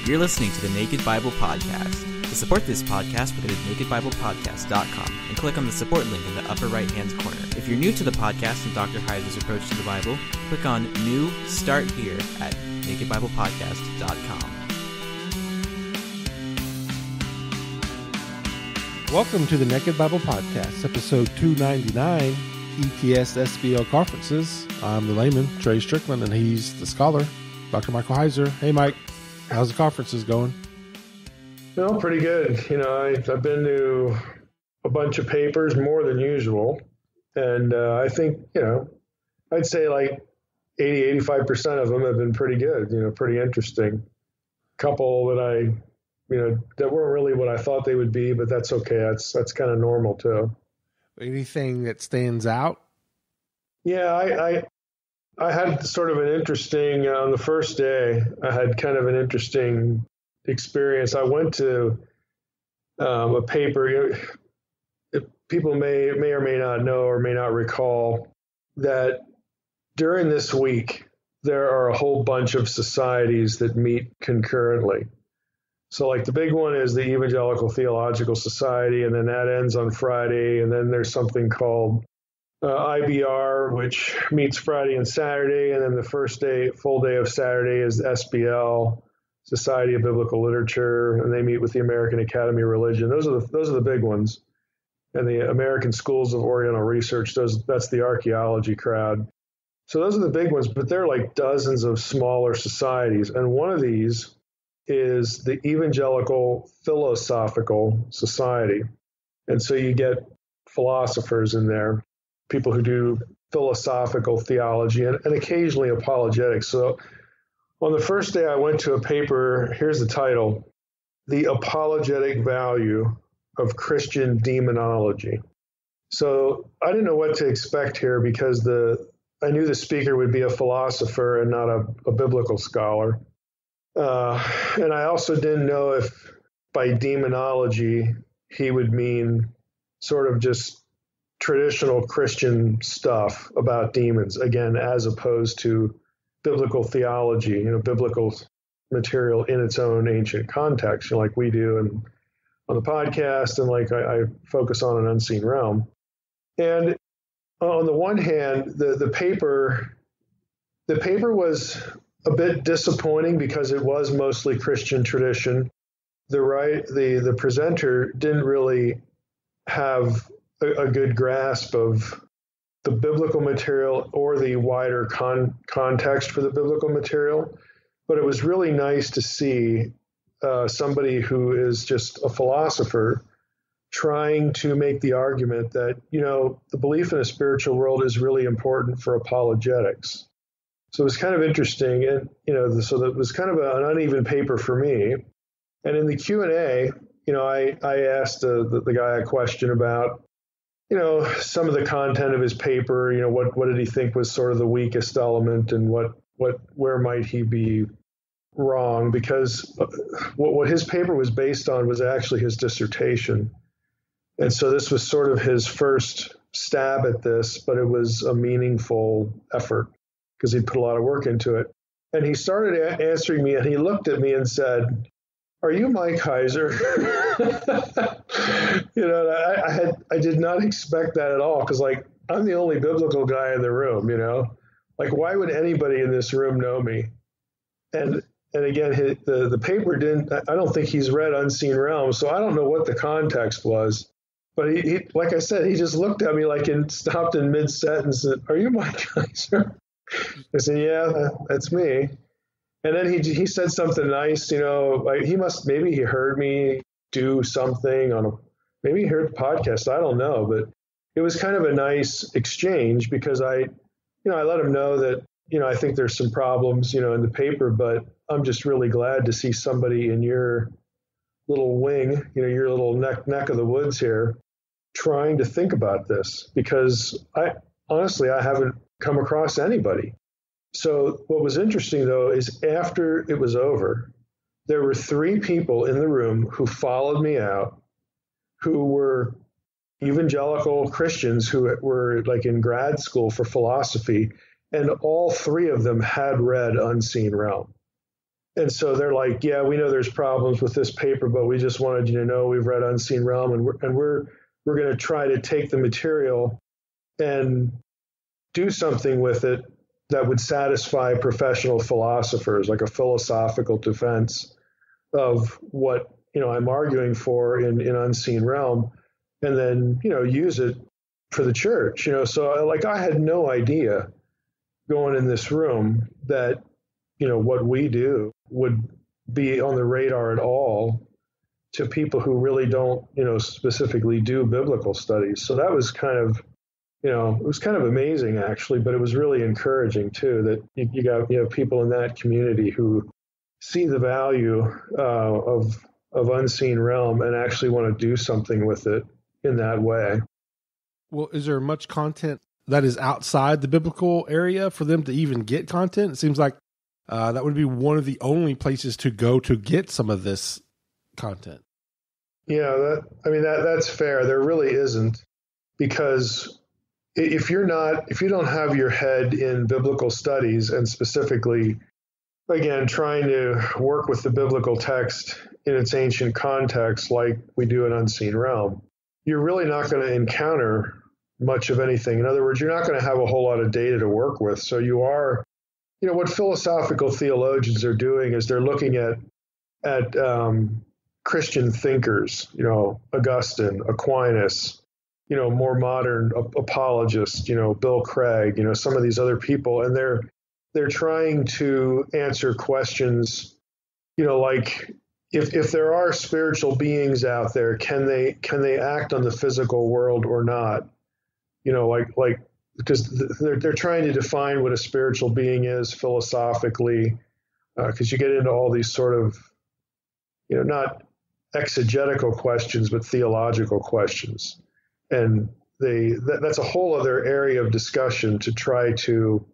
You're listening to the Naked Bible Podcast. To support this podcast, go to nakedbiblepodcast.com and click on the support link in the upper right-hand corner. If you're new to the podcast and Dr. Heiser's approach to the Bible, click on New Start Here at nakedbiblepodcast.com. Welcome to the Naked Bible Podcast, episode 299, ETS SBL conferences. I'm the layman, Trey Strickland, and he's the scholar, Dr. Michael Heiser. Hey, Mike, how's the conferences going? No, pretty good. I've been to a bunch of papers, more than usual. And I think, I'd say like 85% of them have been pretty good, pretty interesting. Couple that that weren't really what I thought they would be, but that's okay. That's kind of normal too. Anything that stands out? Yeah, I had sort of an interesting, on the first day, I had kind of an interesting experience. I went to a paper. People may or may not know or may not recall that during this week, there are a whole bunch of societies that meet concurrently. So like the big one is the Evangelical Theological Society, and then that ends on Friday. And then there's something called IBR, which meets Friday and Saturday. And then the first day, full day of Saturday, is SBL, Society of Biblical Literature, and they meet with the American Academy of Religion. Those are the big ones. And the American Schools of Oriental Research, that's the archaeology crowd. So those are the big ones, but there are like dozens of smaller societies. And one of these is the Evangelical Philosophical Society. And so you get philosophers in there, people who do philosophical theology and occasionally apologetics. So on the first day I went to a paper, here's the title, The Apologetic Value of Christian Demonology. So I didn't know what to expect here because I knew the speaker would be a philosopher and not a biblical scholar. And I also didn't know if by demonology he would mean sort of just traditional Christian stuff about demons, again, as opposed to biblical theology, biblical material in its own ancient context, like we do and on the podcast, and like I focus on an unseen realm. And on the one hand, the paper was a bit disappointing because it was mostly Christian tradition. The presenter didn't really have a good grasp of the biblical material or the wider context for the biblical material. But it was really nice to see somebody who is just a philosopher trying to make the argument that, the belief in a spiritual world is really important for apologetics. So it was kind of interesting. And, so that was kind of an uneven paper for me. And in the Q&A, I asked the guy a question about, some of the content of his paper, what did he think was sort of the weakest element and where might he be wrong? Because what his paper was based on was actually his dissertation. And so this was sort of his first stab at this, but it was a meaningful effort because he'd put a lot of work into it. And he started answering me, and he looked at me and said, "Are you Mike Heiser?" I did not expect that at all because, I'm the only biblical guy in the room, why would anybody in this room know me? And again, the paper didn't, I don't think he's read Unseen Realms, so I don't know what the context was. But he like I said, he just looked at me and stopped in mid-sentence and said, "Are you Mike Heiser?" I said, "Yeah, that's me." And then he said something nice, maybe he heard me do something maybe he heard the podcast. I don't know, but it was kind of a nice exchange because I let him know that, I think there's some problems, in the paper, but I'm just really glad to see somebody in your little wing, your little neck of the woods here trying to think about this because I haven't come across anybody. So what was interesting, though, is after it was over, there were 3 people in the room who followed me out, who were evangelical Christians who were in grad school for philosophy, and all 3 of them had read Unseen Realm. And so they're like, yeah, we know there's problems with this paper, but we just wanted you to know we've read Unseen Realm, and we're going to try to take the material and do something with it that would satisfy professional philosophers, like a philosophical defense of what I'm arguing for in Unseen Realm, and then use it for the church. So like I had no idea going in this room that what we do would be on the radar at all to people who really don't specifically do biblical studies. So that was kind of it was kind of amazing actually, but it was really encouraging too that you got people in that community who see the value of Unseen Realm and actually want to do something with it in that way. Well, is there much content that is outside the biblical area for them to even get content? It seems like that would be one of the only places to go to get some of this content. Yeah, that's fair. There really isn't, because if you don't have your head in biblical studies, and specifically, again, trying to work with the biblical text in its ancient context, like we do in Unseen Realm, you're really not going to encounter much of anything. In other words, you're not going to have a whole lot of data to work with. So you are, what philosophical theologians are doing is they're looking at Christian thinkers, Augustine, Aquinas, more modern apologists, Bill Craig, some of these other people, and they're trying to answer questions, like if there are spiritual beings out there, can they act on the physical world or not? Like because they're trying to define what a spiritual being is philosophically, because you get into all these sort of, not exegetical questions, but theological questions. And that's a whole other area of discussion to try to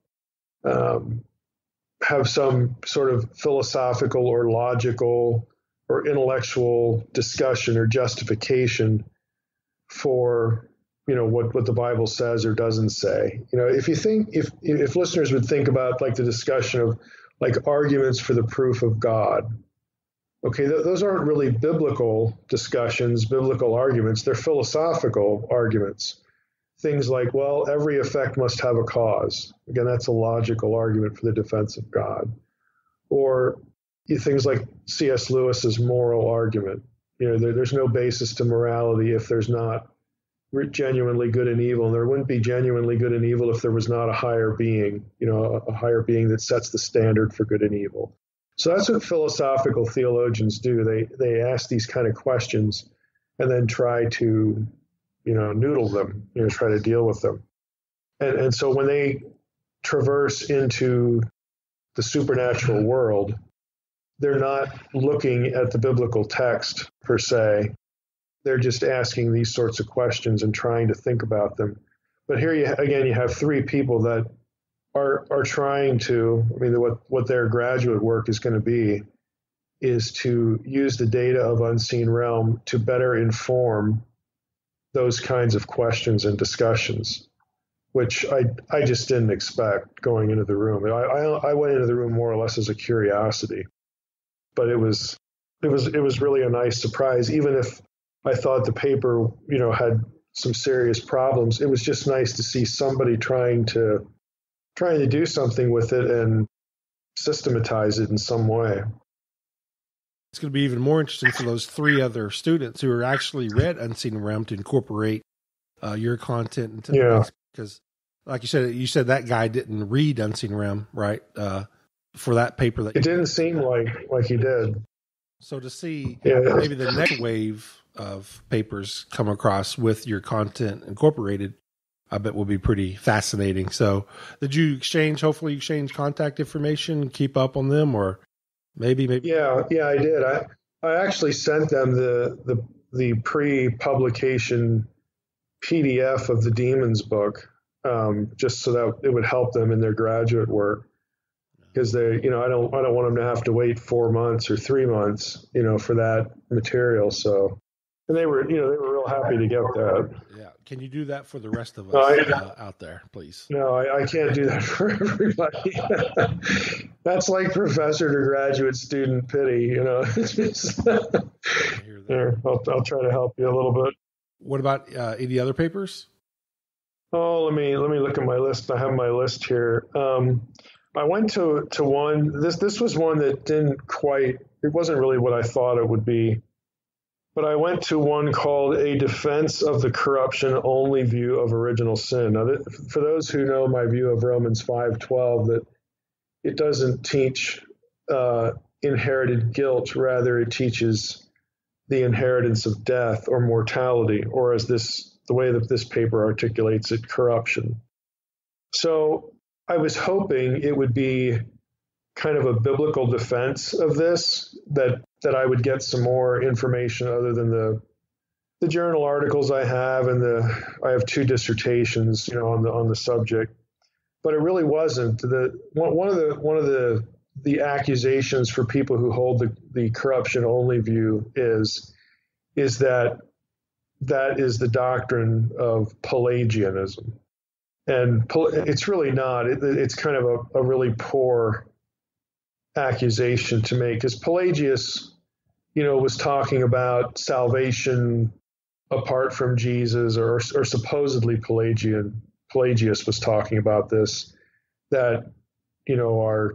have some sort of philosophical or logical or intellectual discussion or justification for what the Bible says or doesn't say. If listeners would think about like the discussion of like arguments for the proof of God, okay, those aren't really biblical discussions, biblical arguments. They're philosophical arguments. Things like, well, every effect must have a cause. Again, that's a logical argument for the defense of God. Or things like C.S. Lewis's moral argument. There's no basis to morality if there's not genuinely good and evil, and there wouldn't be genuinely good and evil if there was not a higher being, a higher being that sets the standard for good and evil. So that's what philosophical theologians do. They ask these kind of questions and then try to, noodle them, try to deal with them. And so when they traverse into the supernatural world, they're not looking at the biblical text per se. They're just asking these sorts of questions and trying to think about them. But here you have three people that are trying to, what their graduate work is going to be is to use the data of Unseen Realm to better inform those kinds of questions and discussions, which I just didn't expect going into the room. I went into the room more or less as a curiosity, but it was really a nice surprise. Even if I thought the paper, had some serious problems, it was just nice to see somebody trying to do something with it and systematize it in some way. It's going to be even more interesting for those three other students who are actually read Unseen Realm to incorporate your content into the because, like you said that guy didn't read Unseen Realm, right? For that paper that it didn't seem like he did. So to see maybe the next wave of papers come across with your content incorporated, I bet will be pretty fascinating. So did you hopefully exchange contact information, keep up on them, or maybe? Yeah, I did. I actually sent them the pre-publication PDF of the Demons book, just so that it would help them in their graduate work. Because I don't want them to have to wait 4 months or 3 months, for that material. So, and they were real happy to get that. Yeah, Can you do that for the rest of No, us out there, please? No, I can't do that for everybody. That's like professor to graduate student pity, you know. There, I'll try to help you a little bit. What about any other papers? Oh, let me look at my list. I have my list here. I went to one. This was one that didn't quite. It wasn't really what I thought it would be. But I went to one called A Defense of the Corruption-Only View of Original Sin. Now, for those who know my view of Romans 5:12, that it doesn't teach inherited guilt, rather it teaches the inheritance of death or mortality, or as the way that this paper articulates it, corruption. So I was hoping it would be kind of a biblical defense of this, that I would get some more information other than the journal articles I have, and I have 2 dissertations, you know, on the subject. But it really wasn't. One of the accusations for people who hold the corruption only view is that is the doctrine of Pelagianism, and it's really not. It's kind of a really poor accusation to make, because Pelagius, you know, was talking about salvation apart from Jesus, or supposedly Pelagius was talking about this, that, you know,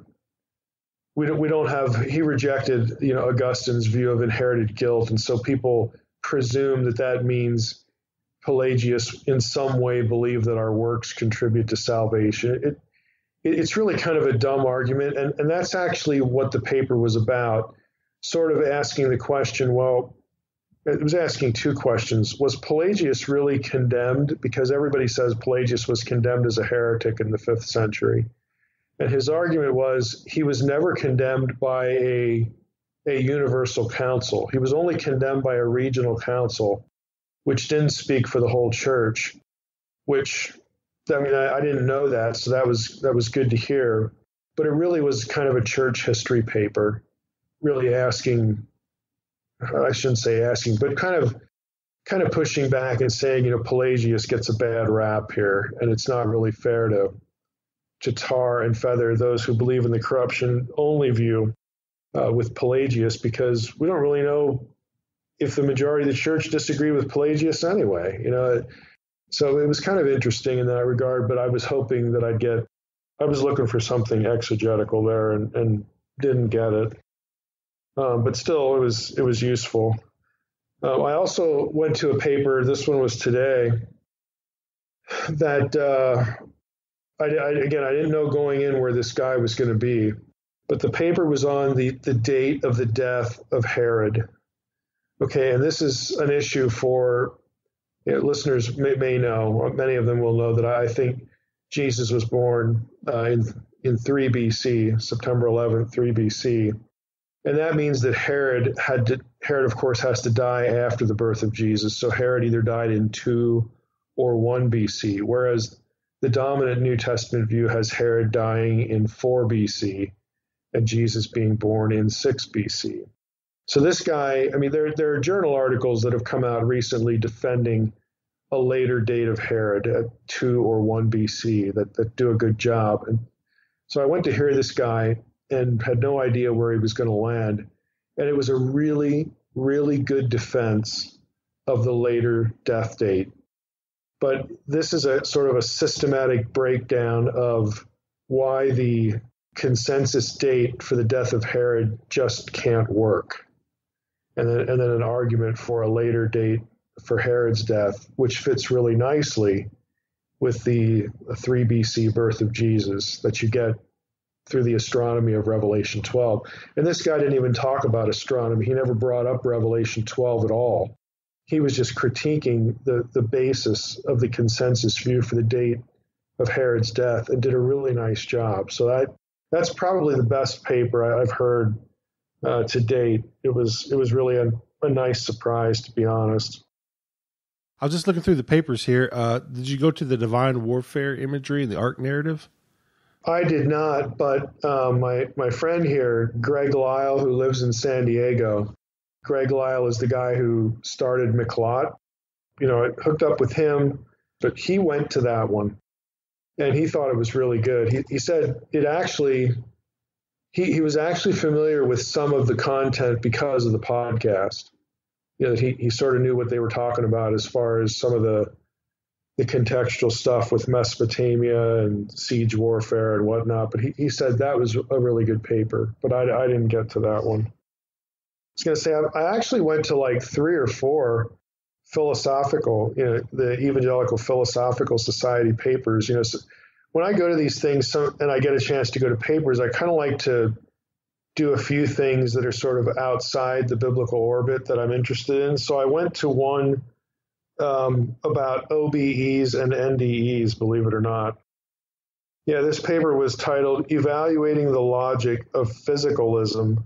we don't have, he rejected, you know, Augustine's view of inherited guilt, and so people presume that means Pelagius in some way believed that our works contribute to salvation. It's really kind of a dumb argument, and that's actually what the paper was about, sort of asking the question, well, it was asking 2 questions. Was Pelagius really condemned? Because everybody says Pelagius was condemned as a heretic in the 5th century. And his argument was he was never condemned by a universal council. He was only condemned by a regional council, which didn't speak for the whole church, which, I mean, I didn't know that, so that was good to hear. But it really was kind of a church history paper, really asking, I shouldn't say asking, but kind of pushing back and saying, you know, Pelagius gets a bad rap here, and it's not really fair to tar and feather those who believe in the corruption only view with Pelagius, because we don't really know if the majority of the church disagree with Pelagius anyway, you know. So it was kind of interesting in that regard, but I was hoping that I was looking for something exegetical there, and didn't get it. But still, it was useful. I also went to a paper, this one was today, that I didn't know going in where this guy was going to be, but the paper was on the date of the death of Herod. Okay, and this is an issue for, you know, listeners may know, many of them will know that I think Jesus was born in 3 BC, September 11th, 3 BC. And that means that Herod, of course, has to die after the birth of Jesus. So Herod either died in 2 or 1 BC, whereas the dominant New Testament view has Herod dying in 4 BC and Jesus being born in 6 BC. So this guy, I mean, there are journal articles that have come out recently defending a later date of Herod at 2 or 1 BC that do a good job. And so I went to hear this guy and had no idea where he was going to land. And it was a really, really good defense of the later death date. But this is a sort of a systematic breakdown of why the consensus date for the death of Herod just can't work. And then an argument for a later date for Herod's death, which fits really nicely with the 3 BC birth of Jesus that you get through the astronomy of Revelation 12. And this guy didn't even talk about astronomy. He never brought up Revelation 12 at all. He was just critiquing the basis of the consensus view for the date of Herod's death, and did a really nice job. So that's probably the best paper I've heard to date. It was really a nice surprise, to be honest. I was just looking through the papers here. Did you go to the divine warfare imagery in the Ark narrative? I did not, but my friend here, Greg Lyle, who lives in San Diego, Greg Lyle is the guy who started McLeod, I hooked up with him, but he went to that one and he thought it was really good. He said it actually, he was actually familiar with some of the content because of the podcast. That he sort of knew what they were talking about as far as some of the contextual stuff with Mesopotamia and siege warfare and whatnot. But he said that was a really good paper, but I didn't get to that one. I was going to say, I actually went to like 3 or 4 philosophical, the Evangelical Philosophical Society papers. So when I go to these things and I get a chance to go to papers, I kind of like to do a few things that are sort of outside the biblical orbit that I'm interested in. So I went to one about OBEs and NDEs, believe it or not. Yeah, this paper was titled Evaluating the Logic of Physicalism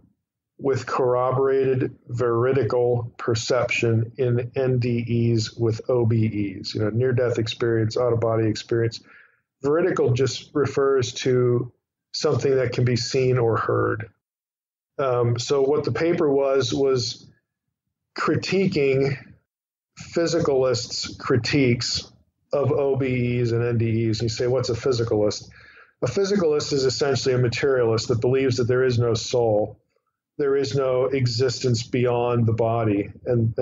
with Corroborated Veridical Perception in NDEs with OBEs, near-death experience, out-of-body experience. Veridical just refers to something that can be seen or heard. So what the paper was critiquing physicalists' critiques of OBEs and NDEs. And you say, what's a physicalist? A physicalist is essentially a materialist that believes that there is no soul. There is no existence beyond the body. And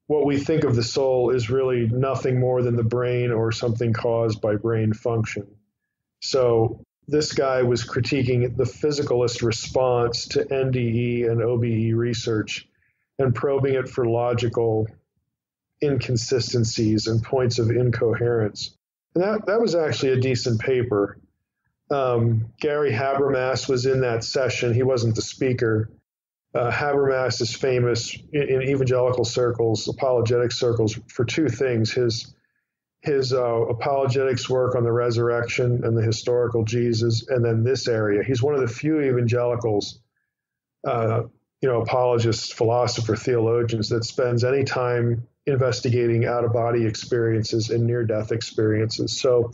what we think of the soul is really nothing more than the brain or something caused by brain function. So this guy was critiquing the physicalist response to NDE and OBE research and probing it for logical inconsistencies and points of incoherence. And that was actually a decent paper. Gary Habermas was in that session. He wasn't the speaker. Habermas is famous in evangelical circles, apologetic circles, for 2 things. His apologetics work on the resurrection and the historical Jesus, and then this area. He's one of the few evangelicals, apologists, philosopher, theologians that spends any time investigating out-of-body experiences and near-death experiences. So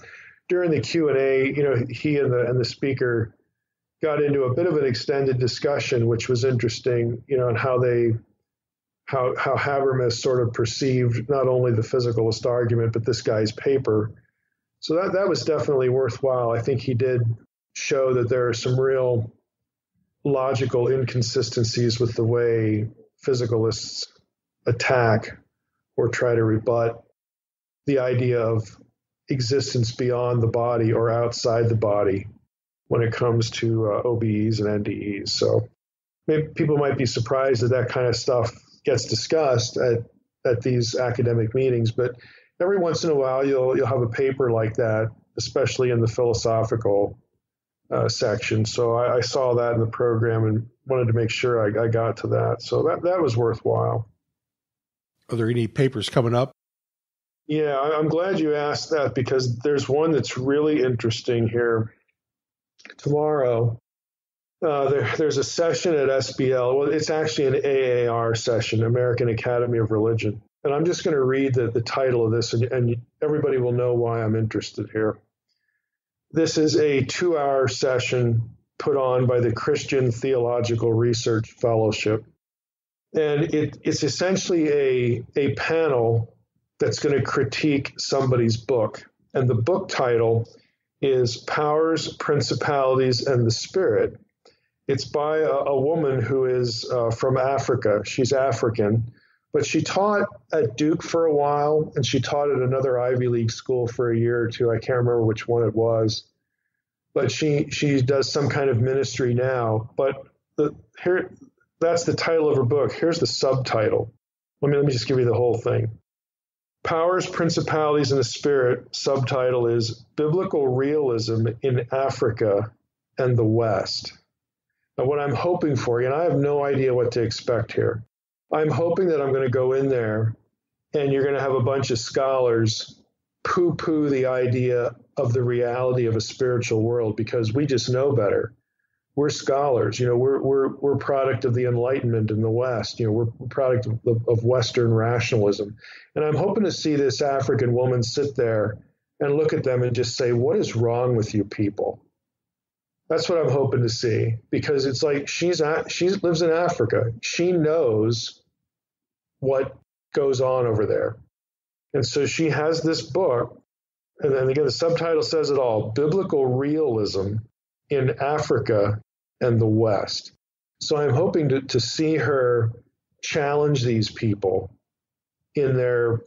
during the Q&A, he and the speaker got into a bit of an extended discussion, which was interesting, and how Habermas sort of perceived not only the physicalist argument, but this guy's paper. So that was definitely worthwhile. I think he did show that there are some real logical inconsistencies with the way physicalists attack or try to rebut the idea of existence beyond the body or outside the body when it comes to OBEs and NDEs. So maybe people might be surprised that kind of stuff gets discussed at these academic meetings, but every once in a while you'll have a paper like that, especially in the philosophical section. So I saw that in the program and wanted to make sure I got to that. So that was worthwhile. Are there any papers coming up? Yeah, I'm glad you asked that because there's one that's really interesting here. Tomorrow, there's a session at SBL. Well, it's actually an AAR session, American Academy of Religion. And I'm just going to read the title of this, and everybody will know why I'm interested here. This is a 2-hour session put on by the Christian Theological Research Fellowship. And it's essentially a panel that's going to critique somebody's book. And the book title is Powers, Principalities, and the Spirit. It's by a woman who is from Africa. She's African, but she taught at Duke for a while, and she taught at another Ivy League school for a year or 2. I can't remember which one it was. But she does some kind of ministry now. But that's the title of her book. Here's the subtitle. Let me just give you the whole thing. Powers, Principalities, and the Spirit. Subtitle is Biblical Realism in Africa and the West. Now, what I'm hoping for, and I have no idea what to expect here. I'm hoping that I'm going to go in there and you're going to have a bunch of scholars poo-poo the idea of the reality of a spiritual world because we just know better. We're scholars, we're product of the Enlightenment in the West, we're product of Western rationalism. And I'm hoping to see this African woman sit there and look at them and just say, what is wrong with you people? That's what I'm hoping to see, because it's like she lives in Africa. She knows what goes on over there. And so she has this book, and then again, the subtitle says it all: Biblical Realism in Africa and the West. So I'm hoping to see her challenge these people in their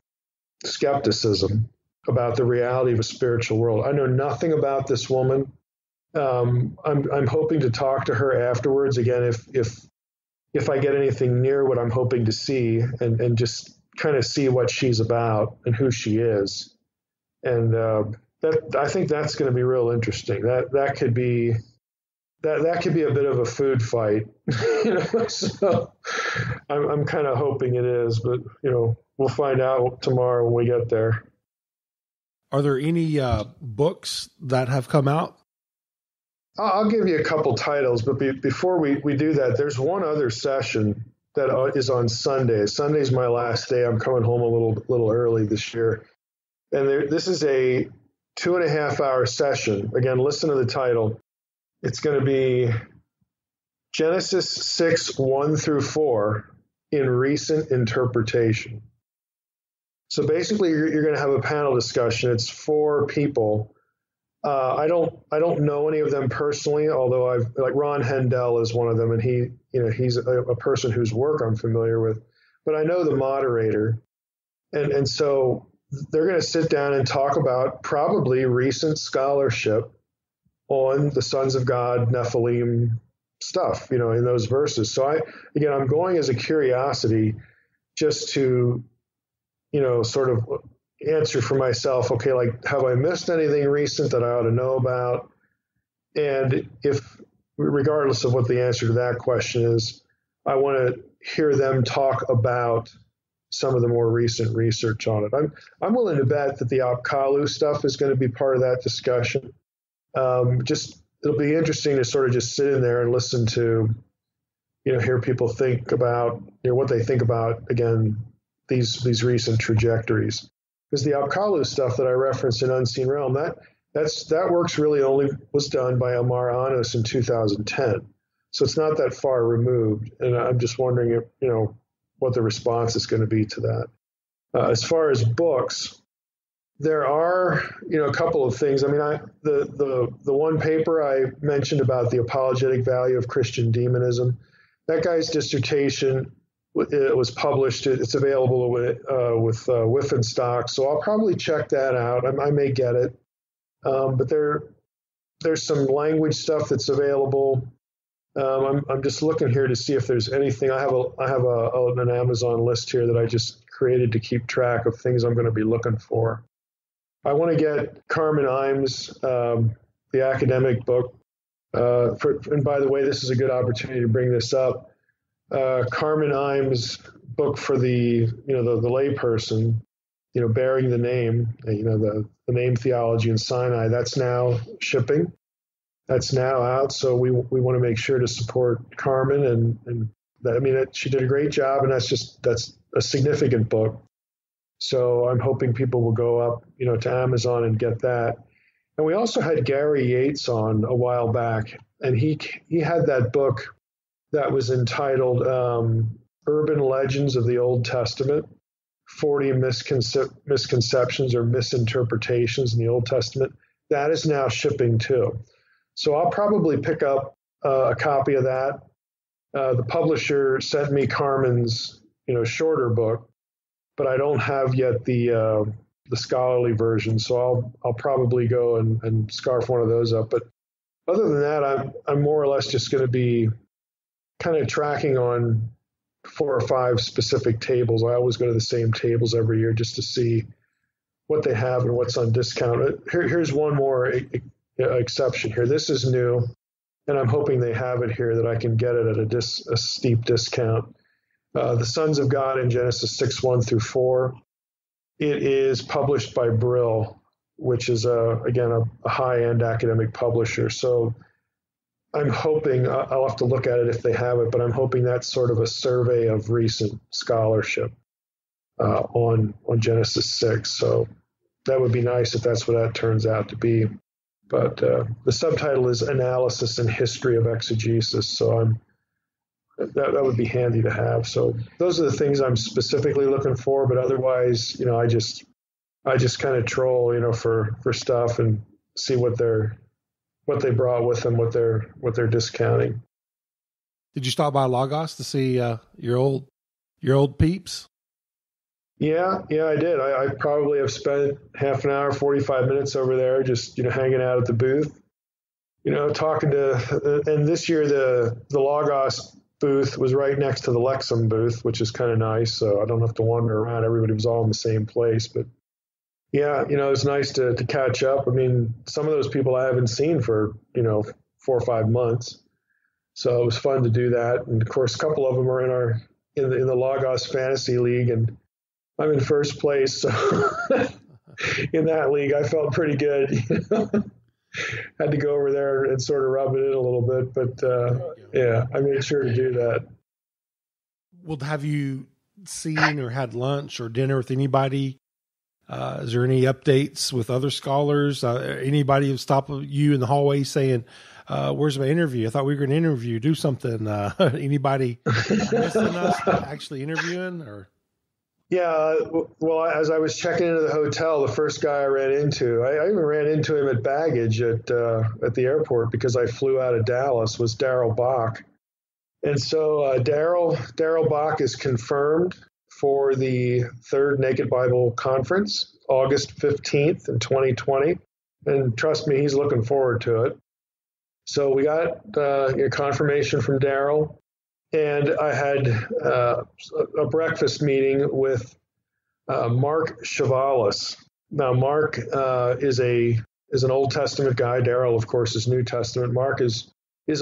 skepticism about the reality of a spiritual world. I know nothing about this woman. I'm hoping to talk to her afterwards. Again, if I get anything near what I'm hoping to see, and just kind of see what she's about and who she is. And that, I think that's going to be real interesting. That could be a bit of a food fight. So I'm kind of hoping it is, but we'll find out tomorrow when we get there. Are there any books that have come out? I'll give you a couple titles, but before we do that, there's one other session that is on Sunday. Sunday's my last day. I'm coming home a little early this year. And this is a 2.5-hour session. Again, listen to the title. It's going to be Genesis 6, 1 through 4 in recent interpretation. So basically, you're going to have a panel discussion. It's 4 people. I don't know any of them personally, although like Ron Hendel is one of them, and he's a person whose work I'm familiar with. But I know the moderator, and so they're going to sit down and talk about probably recent scholarship on the sons of God, Nephilim stuff, in those verses. So I'm going as a curiosity, just to, sort of answer for myself, okay, like, have I missed anything recent that I ought to know about? And if, regardless of what the answer to that question is, I want to hear them talk about some of the more recent research on it. I'm willing to bet that the Apkallu stuff is going to be part of that discussion. It'll be interesting to sort of just sit in there and listen to, hear people think about, what they think about, again, these recent trajectories. Because the Apkallu stuff that I referenced in Unseen Realm, that works really only was done by Amar Anos in 2010. So it's not that far removed. And I'm just wondering if, what the response is going to be to that. As far as books, there are, a couple of things. I mean, the one paper I mentioned about the apologetic value of Christian demonism, that guy's dissertation, it was published. It's available with Whiffenstock, so I'll probably check that out. I may get it, but there's some language stuff that's available. I'm just looking here to see if there's anything. I have an Amazon list here that I just created to keep track of things I'm going to be looking for. I want to get Carmen Imes, the academic book. And by the way, this is a good opportunity to bring this up. Carmen Imes' book for the layperson, bearing the name, the name theology in Sinai. That's now shipping. That's now out. So we want to make sure to support Carmen, and that, she did a great job, and that's a significant book. So I'm hoping people will go up, to Amazon and get that. And we also had Gary Yates on a while back, and he had that book that was entitled Urban Legends of the Old Testament, 40 misconceptions or misinterpretations in the Old Testament. That is now shipping too. So I'll probably pick up a copy of that. The publisher sent me Carmen's, shorter book, but I don't have yet the scholarly version. So I'll probably go and scarf one of those up. But other than that, I'm more or less just going to be kind of tracking on 4 or 5 specific tables. I always go to the same tables every year just to see what they have and what's on discount. Here's one more exception here. This is new, and I'm hoping they have it here that I can get it at a steep discount. The Sons of God in Genesis 6, 1 through 4. It is published by Brill, which is, again, a high-end academic publisher. So I'm hoping, I'll have to look at it if they have it, but I'm hoping that's sort of a survey of recent scholarship on Genesis 6. So that would be nice if that's what that turns out to be. But the subtitle is Analysis and History of Exegesis. So that would be handy to have. So those are the things I'm specifically looking for. But otherwise, I just kind of troll, for stuff and see what they brought with them, what they're discounting. Did you stop by Logos to see your old peeps? Yeah, I did. I probably have spent half an hour, 45 minutes over there, just hanging out at the booth, talking to. And this year the Logos booth was right next to the Lexham booth, which is kind of nice. So I don't have to wander around. Everybody was all in the same place. But yeah, it's nice to catch up. I mean, some of those people I haven't seen for 4 or 5 months. So it was fun to do that. And of course, a couple of them are in the Logos Fantasy League, and I'm in first place. So in that league, I felt pretty good. Had to go over there and sort of rub it in a little bit, but yeah, I made sure to do that. Well, have you seen or had lunch or dinner with anybody? Is there any updates with other scholars? Anybody who stopped you in the hallway saying, where's my interview? I thought we were going to interview, do something. Anybody missing us actually interviewing? Or? Yeah, well, as I was checking into the hotel, the first guy I ran into, I even ran into him at baggage at the airport because I flew out of Dallas, was Daryl Bach. And so Daryl Bach is confirmed for the third Naked Bible Conference, August 15th in 2020. And trust me, he's looking forward to it. So we got a confirmation from Daryl, and I had a breakfast meeting with Mark Chavalis. Now, Mark is an Old Testament guy. Daryl, of course, is New Testament. Mark is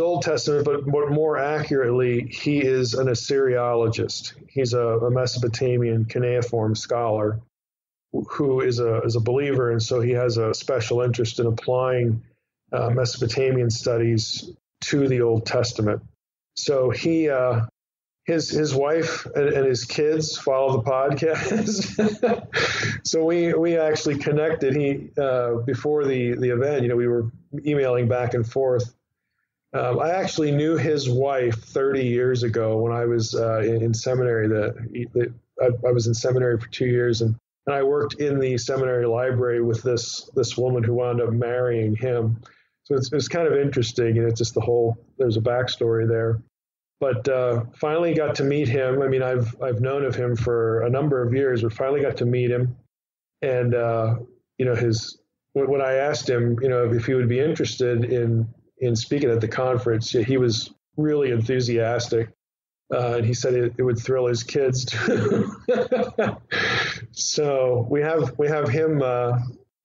Old Testament, but more accurately, he is an Assyriologist. He's a Mesopotamian cuneiform scholar who is a believer, and so he has a special interest in applying Mesopotamian studies to the Old Testament. So he, his wife and his kids follow the podcast. So we actually connected. Before the event, we were emailing back and forth. I actually knew his wife 30 years ago when I was in seminary. I was in seminary for 2 years, and I worked in the seminary library with this woman who wound up marrying him. So it's kind of interesting, and it's just there's a backstory there. But finally got to meet him. I mean, I've known of him for a number of years, but finally got to meet him. And when I asked him, if he would be interested in speaking at the conference, he was really enthusiastic. And he said it would thrill his kids too. So we have him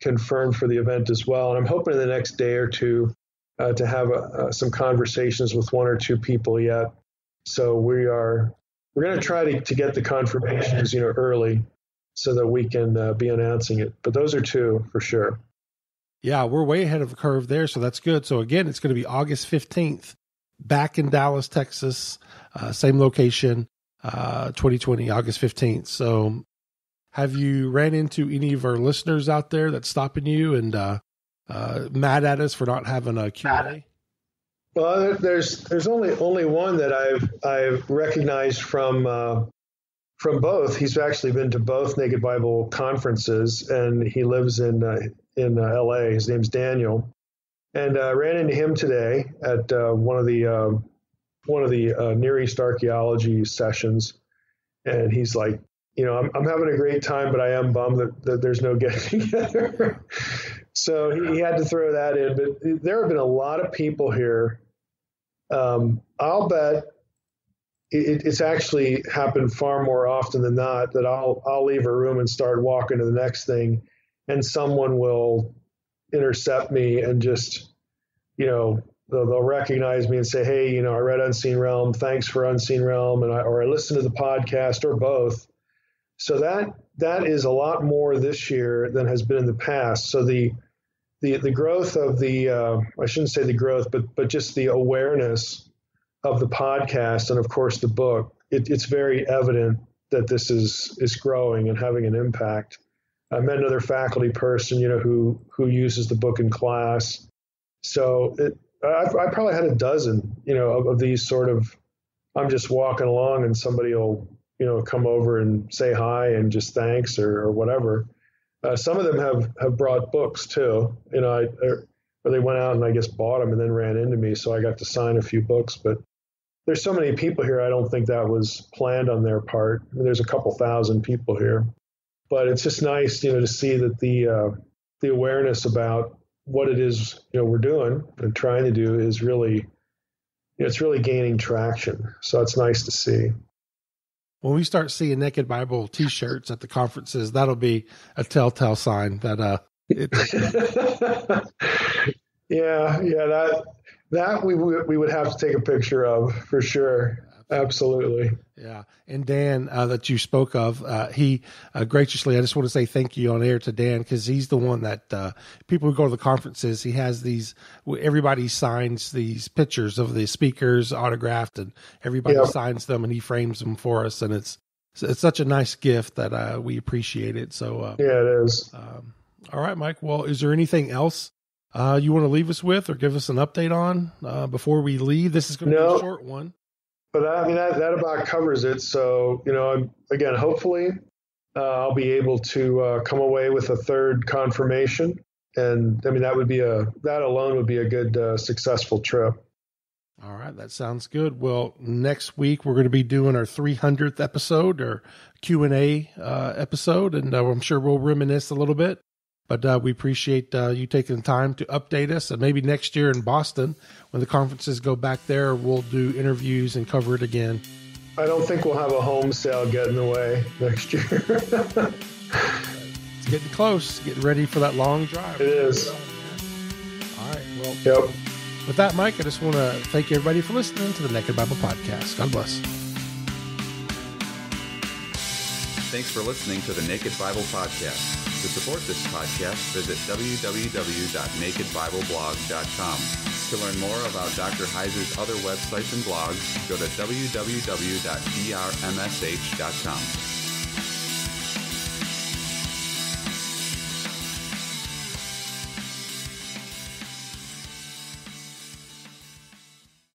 confirmed for the event as well. And I'm hoping in the next day or two to have some conversations with one or two people yet. So we're going to try to get the confirmations, early so that we can be announcing it. But those are two for sure. Yeah, we're way ahead of the curve there. So that's good. So again, it's going to be August 15th back in Dallas, Texas, same location, 2020, August 15th. So have you ran into any of our listeners out there that's stopping you and mad at us for not having a Q&A? Well, there's only one that I've recognized from both. He's actually been to both Naked Bible conferences, and he lives in L.A. His name's Daniel, and I ran into him today at one of the Near East archaeology sessions, and he's like, I'm having a great time, but I am bummed that there's no getting together. So he had to throw that in. But there have been a lot of people here. I'll bet it's actually happened far more often than not that I'll leave a room and start walking to the next thing, and someone will intercept me and just, they'll recognize me and say, hey, I read Unseen Realm. Thanks for Unseen Realm. Or I listened to the podcast, or both. So that is a lot more this year than has been in the past. So the growth of I shouldn't say the growth, but just the awareness of the podcast and of course the book, it's very evident that this is growing and having an impact. I met another faculty person, who uses the book in class. So I probably had a dozen, of these sort of I'm just walking along and somebody will, come over and say hi and just thanks or whatever. Some of them have brought books too, or they went out and I guess bought them and then ran into me. So I got to sign a few books, but there's so many people here. I don't think that was planned on their part. I mean, there's a couple thousand people here, but it's just nice, to see that the awareness about what it is, we're doing and trying to do is really, it's really gaining traction. So it's nice to see. When we start seeing Naked Bible T-shirts at the conferences, that'll be a telltale sign that that we would have to take a picture of for sure. Absolutely. Yeah. And Dan, that you spoke of, he graciously, I just want to say thank you on air to Dan, because he's the one that people who go to the conferences, he has everybody signs these pictures of the speakers autographed, and everybody signs them and he frames them for us. And it's such a nice gift that we appreciate it. So, yeah, it is. All right, Mike. Well, is there anything else you want to leave us with or give us an update on before we leave? This is going to be a short one. But that about covers it. So, again, hopefully I'll be able to come away with a third confirmation. And I mean, that alone would be a good, successful trip. All right. That sounds good. Well, next week we're going to be doing our 300th episode or Q&A episode. And I'm sure we'll reminisce a little bit. But we appreciate you taking the time to update us. And maybe next year in Boston, when the conferences go back there, we'll do interviews and cover it again. I don't think we'll have a home sale get in the way next year. It's getting close. Getting ready for that long drive. It is. All right. Well, yep. With that, Mike, I just want to thank everybody for listening to the Naked Bible Podcast. God bless. Thanks for listening to the Naked Bible Podcast. To support this podcast, visit www.nakedbibleblog.com. To learn more about Dr. Heiser's other websites and blogs, go to www.drmsh.com.